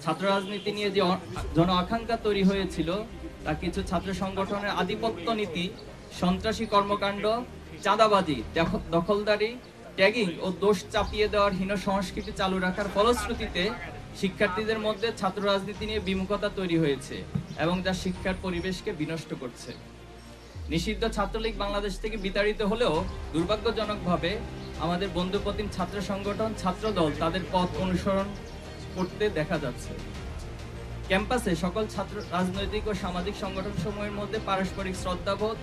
ছাত্র রাজনীতি নিয়ে যে জন আকাঙ্ক্ষা তৈরি হয়েছিল তা কিছু ছাত্র সংগঠনের আধিপত্য নীতি, সন্ত্রাসী কর্মকাণ্ড, চাঁদাবাজি, দখলদারি, ট্যাগিং ও দোষ চাপিয়ে দেওয়ার হীন সংস্কৃতি চালু রাখার ফলশ্রুতিতে শিক্ষার্থীদের মধ্যে ছাত্র রাজনীতি নিয়ে বিমুখতা তৈরি হয়েছে এবং যা শিক্ষার পরিবেশকে বিনষ্ট করছে। নিষিদ্ধ ছাত্রলীগ বাংলাদেশ থেকে বিতাড়িত হলেও দুর্ভাগ্যজনকভাবে আমাদের বন্ধুপ্রতিম ছাত্র সংগঠন, ছাত্রদল তাদের পথ অনুসরণ করতে দেখা যাচ্ছে। ক্যাম্পাসে সকল ছাত্র রাজনৈতিক ও সামাজিক সংগঠনসমূহের মধ্যে পারস্পরিক শ্রদ্ধাবোধ,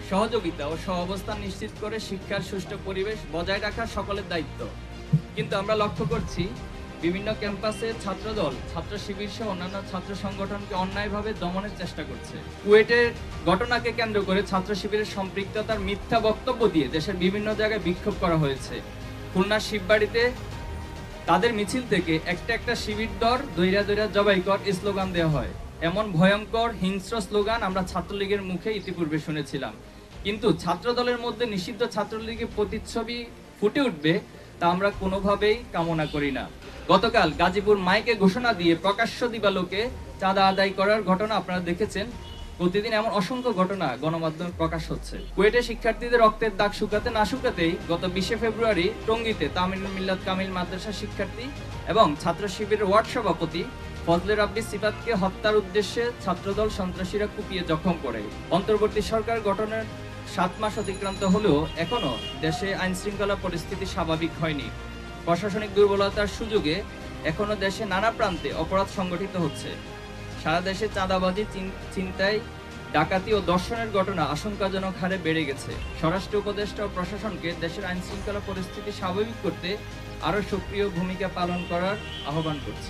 সহযোগিতা ও সহাবস্থান নিশ্চিত করে শিক্ষার সুষ্ঠু পরিবেশ বজায় রাখা সকলের দায়িত্ব। কিন্তু আমরা লক্ষ্য করছি বিভিন্ন ক্যাম্পাসে ছাত্রদল, ছাত্র শিবির সহ অন্যান্য ছাত্র সংগঠনকে অন্যায়ভাবে দমনের চেষ্টা করছে। কুয়েটের ঘটনাকে কেন্দ্র করে ছাত্র শিবিরের সম্পৃক্ততার মিথ্যা বক্তব্য দিয়ে দেশের বিভিন্ন জায়গায় বিক্ষোভ করা হয়েছে। খুলনার শিববাড়িতে তাদের মিছিল থেকে একটা শিবির দর দৈরা দৈরা জবাই কর স্লোগান দেওয়া হয়। এমন ভয়ঙ্কর হিংস্র স্লোগান আমরা ছাত্রলীগের মুখে ইতিপূর্বে শুনেছিলাম, কিন্তু ছাত্রদলের মধ্যে নিষিদ্ধ ছাত্রলীগের প্রতিচ্ছবি ফুটে উঠবে তা আমরা কোনোভাবেই কামনা করি না। গতকাল গাজীপুর মাইকে ঘোষণা দিয়ে প্রকাশ্য দিবালোকে চাঁদা আদায় করার ঘটনা আপনারা দেখেছেন। প্রতিদিন এমন অসংখ্য ঘটনা গণমাধ্যমে প্রকাশ হচ্ছে। কুয়েটে শিক্ষার্থীদের রক্তের দাগ শুকাতে না শুকাতেই গত 20 ফেব্রুয়ারি টঙ্গীতে তামিলুল মিল্লাত কামিল মাদ্রাসা শিক্ষার্থী এবং ছাত্র শিবিরের ওয়ার্ড সভাপতি ফজলে রাব্বি সিফাতকে হত্যার উদ্দেশ্যে ছাত্রদল সন্ত্রাসীরা কুপিয়ে জখম করে। অন্তর্বর্তী সরকার গঠনের 7 মাস অতিক্রান্ত হলেও এখনো দেশে আইন শৃঙ্খলা পরিস্থিতি স্বাভাবিক হয়নি। প্রশাসনিক দুর্বলতার সুযোগে এখনো দেশে নানা প্রান্তে অপরাধ সংগঠিত হচ্ছে। সারা দেশে চাঁদাবাজি, ছিনতাই, ডাকাতি ও ধর্ষণের ঘটনা আশঙ্কাজনক হারে বেড়ে গেছে। স্বরাষ্ট্র উপদেষ্টা ও প্রশাসনকে দেশের আইন শৃঙ্খলা পরিস্থিতি স্বাভাবিক করতে আরও সক্রিয় ভূমিকা পালন করার আহ্বান করছি।